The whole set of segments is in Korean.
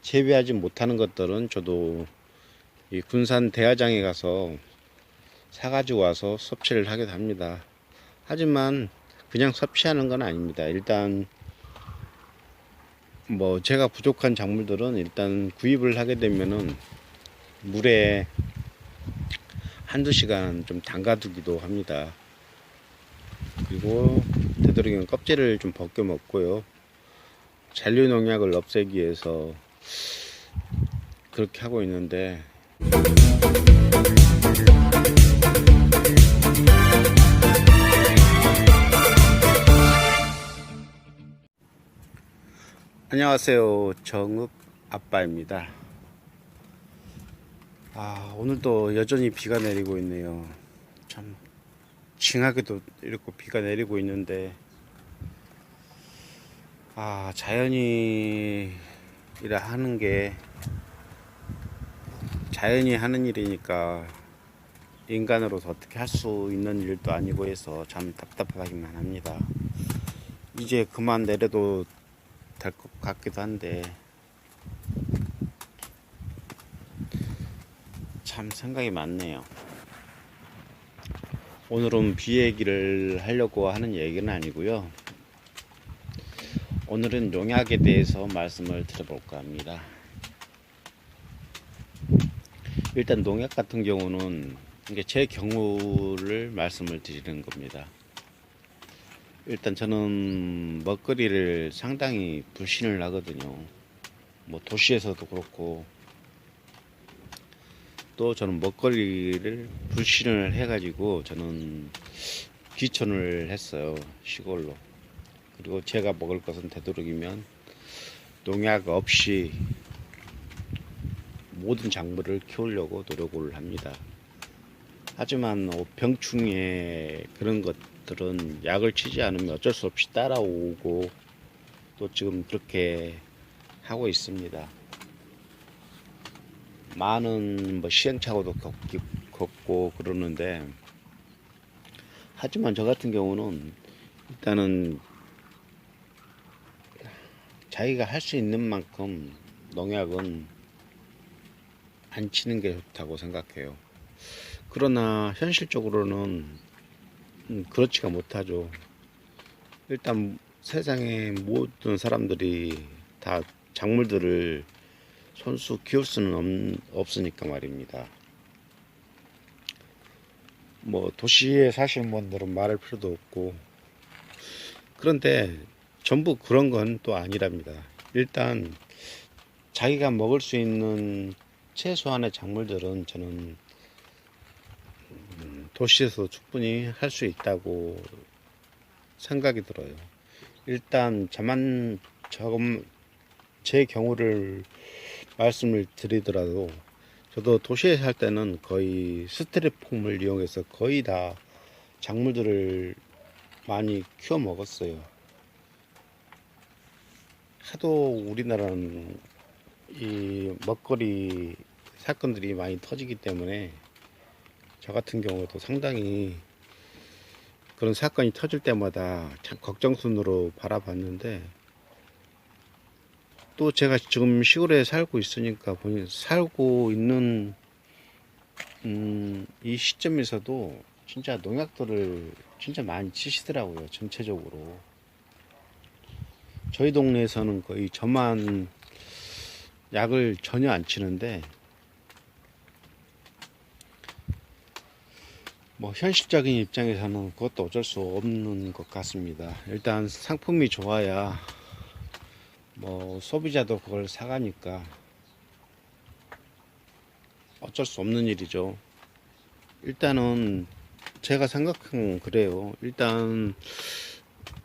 재배하지 못하는 것들은 저도 이 군산 대화장에 가서 사가지고 와서 섭취를 하기도 합니다. 하지만 그냥 섭취하는 건 아닙니다. 일단 뭐 제가 부족한 작물들은 일단 구입을 하게 되면은 물에 한두 시간 좀 담가두기도 합니다. 그리고 되도록이면 껍질을 좀 벗겨 먹고요. 잔류 농약을 없애기 위해서 그렇게 하고 있는데, 안녕하세요. 정읍 아빠입니다. 오늘도 여전히 비가 내리고 있네요. 참 징하게도 이렇게 비가 내리고 있는데, 자연이 이라 하는 게 자연이 하는 일이니까 인간으로서 어떻게 할 수 있는 일도 아니고 해서 참 답답하기만 합니다. 이제 그만 내려도 될 것 같기도 한데 참 생각이 많네요. 오늘은 비 얘기를 하려고 하는 얘기는 아니고요. 오늘은 농약에 대해서 말씀을 드려볼까 합니다. 일단 농약 같은 경우는 이게 제 경우를 말씀을 드리는 겁니다. 일단 저는 먹거리를 상당히 불신을 하거든요. 뭐 도시에서도 그렇고, 또 저는 먹거리를 불신을 해가지고 저는 귀촌을 했어요, 시골로. 그리고 제가 먹을 것은 되도록이면 농약 없이 모든 작물을 키우려고 노력을 합니다. 하지만 병충해 그런 것들은 약을 치지 않으면 어쩔 수 없이 따라오고, 또 지금 그렇게 하고 있습니다. 많은 시행착오도 겪고 그러는데, 하지만 저 같은 경우는 일단은 자기가 할 수 있는 만큼 농약은 안 치는 게 좋다고 생각해요. 그러나 현실적으로는 그렇지가 못하죠. 일단 세상의 모든 사람들이 다 작물들을 손수 키울 수는 없으니까 말입니다. 뭐 도시에 사시는 분들은 말할 필요도 없고, 그런데 전부 그런 건 또 아니랍니다. 일단 자기가 먹을 수 있는 최소한의 작물들은 저는 도시에서 충분히 할 수 있다고 생각이 들어요. 일단 제 경우를 말씀을 드리더라도, 저도 도시에 살 때는 거의 스티로폼을 이용해서 거의 다 작물들을 많이 키워 먹었어요. 하도 우리나라는 이 먹거리 사건들이 많이 터지기 때문에 저 같은 경우도 상당히 그런 사건이 터질 때마다 참 걱정순으로 바라봤는데, 또 제가 지금 시골에 살고 있으니까 살고 있는 이 시점에서도 진짜 농약들을 진짜 많이 치시더라고요. 전체적으로 저희 동네에서는 거의 저만 약을 전혀 안 치는데, 뭐 현실적인 입장에서는 그것도 어쩔 수 없는 것 같습니다. 일단 상품이 좋아야 뭐 소비자도 그걸 사가니까 어쩔 수 없는 일이죠. 일단은 제가 생각한 그래요. 일단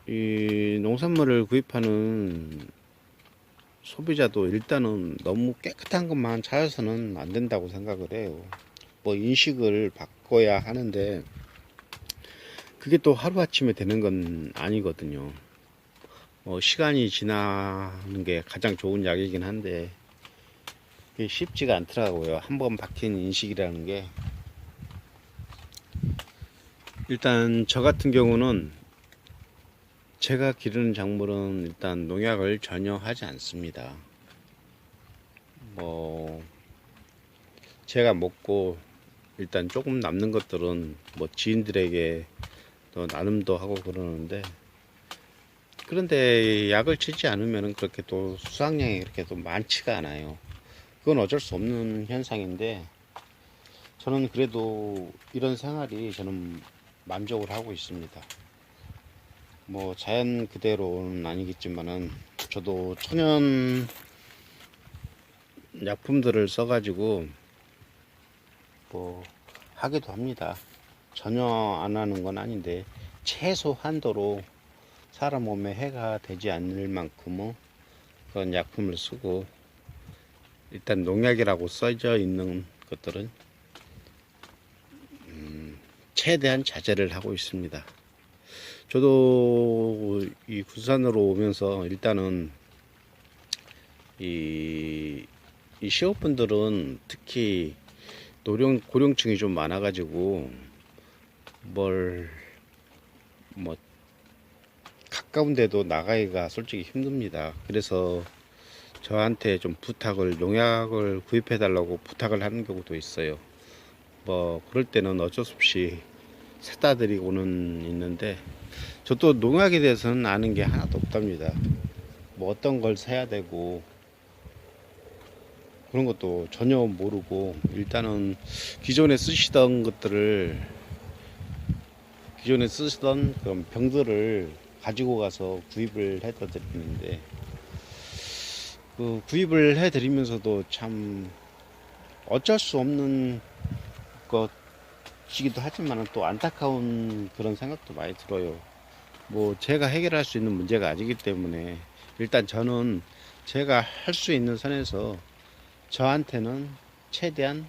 이 농산물을 구입하는 소비자도 일단은 너무 깨끗한 것만 찾아서는 안 된다고 생각을 해요. 뭐 인식을 바꿔야 하는데 그게 또 하루아침에 되는 건 아니거든요. 시간이 지나는 게 가장 좋은 약이긴 한데 그게 쉽지가 않더라고요. 한번 박힌 인식이라는 게. 일단 저 같은 경우는 제가 기르는 작물은 일단 농약을 전혀 하지 않습니다. 뭐 제가 먹고 일단 조금 남는 것들은 뭐 지인들에게 또 나눔도 하고 그러는데, 그런데 약을 치지 않으면 그렇게 또 수확량이 그렇게 또 많지가 않아요. 그건 어쩔 수 없는 현상인데, 저는 그래도 이런 생활이 저는 만족을 하고 있습니다. 뭐 자연 그대로는 아니겠지만은 저도 천연 약품들을 써가지고 뭐 하기도 합니다. 전혀 안 하는 건 아닌데 최소 한도로 사람 몸에 해가 되지 않을 만큼의 그런 약품을 쓰고, 일단 농약이라고 써져 있는 것들은 최대한 자제를 하고 있습니다. 저도 이 군산으로 오면서 일단은 이 시업분들은 특히 고령층이 좀 많아가지고 뭐 가까운 데도 나가기가 솔직히 힘듭니다. 그래서 저한테 좀 농약을 구입해 달라고 부탁을 하는 경우도 있어요. 뭐 그럴 때는 어쩔 수 없이 사다 드리고는 있는데, 저도 농약에 대해서는 아는 게 하나도 없답니다. 뭐 어떤 걸 사야 되고 그런 것도 전혀 모르고, 일단은 기존에 쓰시던 그런 병들을 가지고 가서 구입을 해다 드리는데, 그 구입을 해 드리면서도 참 어쩔 수 없는 것이기도 하지만 또 안타까운 그런 생각도 많이 들어요. 뭐 제가 해결할 수 있는 문제가 아니기 때문에 일단 저는 제가 할 수 있는 선에서 저한테는 최대한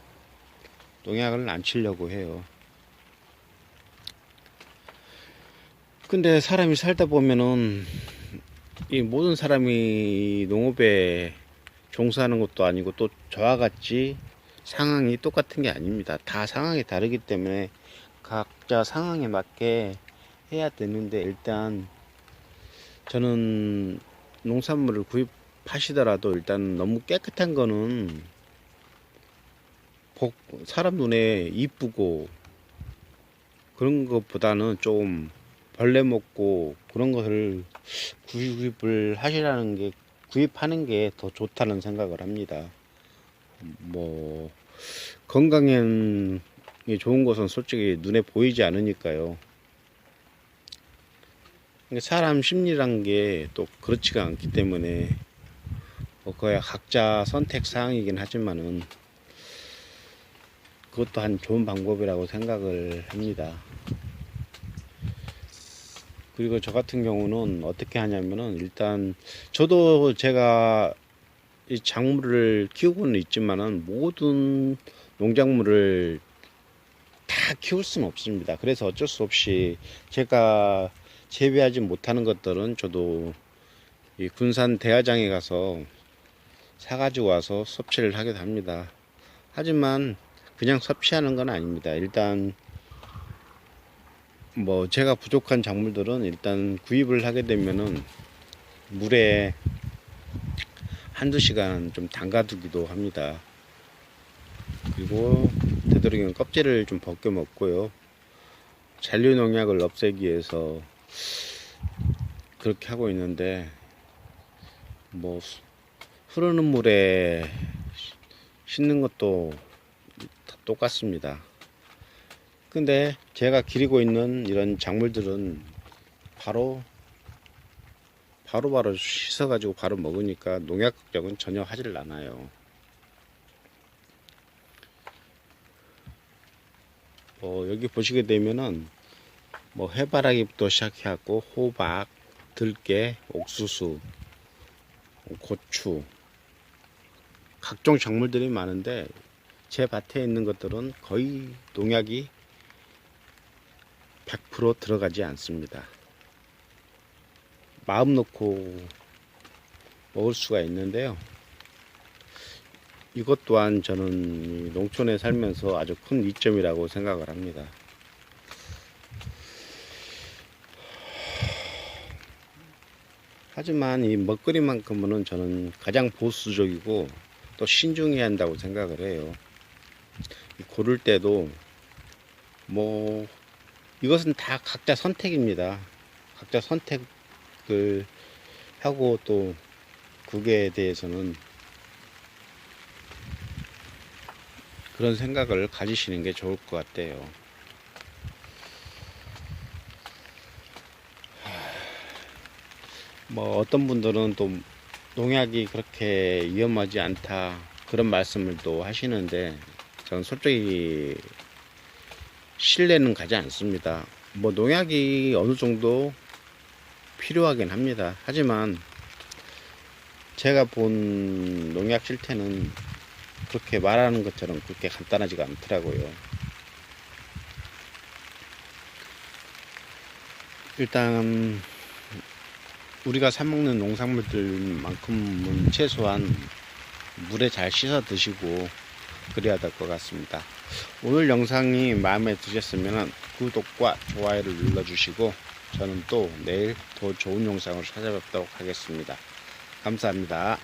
농약을 안 치려고 해요. 근데 사람이 살다 보면은 이 모든 사람이 농업에 종사하는 것도 아니고 또 저와 같이 상황이 똑같은 게 아닙니다. 다 상황이 다르기 때문에 각자 상황에 맞게 해야 되는데, 일단 저는 농산물을 구입하시더라도 일단 너무 깨끗한 거는 사람 눈에 이쁘고 그런 것보다는 좀 벌레 먹고 그런 것을 구입하는 게 더 좋다는 생각을 합니다. 뭐 건강에 좋은 것은 솔직히 눈에 보이지 않으니까요. 사람 심리란 게 또 그렇지가 않기 때문에 그거야 각자 선택 사항이긴 하지만은 그것도 한 좋은 방법이라고 생각을 합니다. 그리고 저 같은 경우는 어떻게 하냐면은, 일단 저도 제가 이 작물을 키우고는 있지만은 모든 농작물을 다 키울 수는 없습니다. 그래서 어쩔 수 없이 제가 재배하지 못하는 것들은 저도 이 군산 대화장에 가서 사가지고 와서 섭취를 하기도 합니다. 하지만 그냥 섭취하는 건 아닙니다. 일단 뭐 제가 부족한 작물들은 일단 구입을 하게 되면은 물에 한두 시간 좀 담가두기도 합니다. 그리고 되도록이면 껍질을 좀 벗겨 먹고요. 잔류 농약을 없애기 위해서 그렇게 하고 있는데, 뭐 흐르는 물에 씻는 것도 다 똑같습니다. 근데 제가 기르고 있는 이런 작물들은 바로 씻어가지고 바로 먹으니까 농약 걱정은 전혀 하질 않아요. 여기 보시게 되면은 뭐 해바라기부터 시작해갖고 호박, 들깨, 옥수수, 고추, 각종 작물들이 많은데 제 밭에 있는 것들은 거의 농약이 100% 들어가지 않습니다. 마음 놓고 먹을 수가 있는데요. 이것 또한 저는 농촌에 살면서 아주 큰 이점이라고 생각을 합니다. 하지만 이 먹거리만큼은 저는 가장 보수적이고 또 신중해야 한다고 생각을 해요. 고를 때도 뭐 이것은 다 각자 선택입니다. 각자 선택을 하고 또 그게 대해서는 그런 생각을 가지시는 게 좋을 것 같아요. 뭐 어떤 분들은 또 농약이 그렇게 위험하지 않다 그런 말씀을 또 하시는데 저는 솔직히 신뢰는 가지 않습니다. 뭐 농약이 어느 정도 필요하긴 합니다. 하지만 제가 본 농약 실태는 그렇게 말하는 것처럼 그렇게 간단하지가 않더라고요. 일단 우리가 사 먹는 농산물들만큼은 최소한 물에 잘 씻어 드시고 그래야 될 것 같습니다. 오늘 영상이 마음에 드셨으면 구독과 좋아요를 눌러주시고 저는 또 내일 더 좋은 영상으로 찾아뵙도록 하겠습니다. 감사합니다.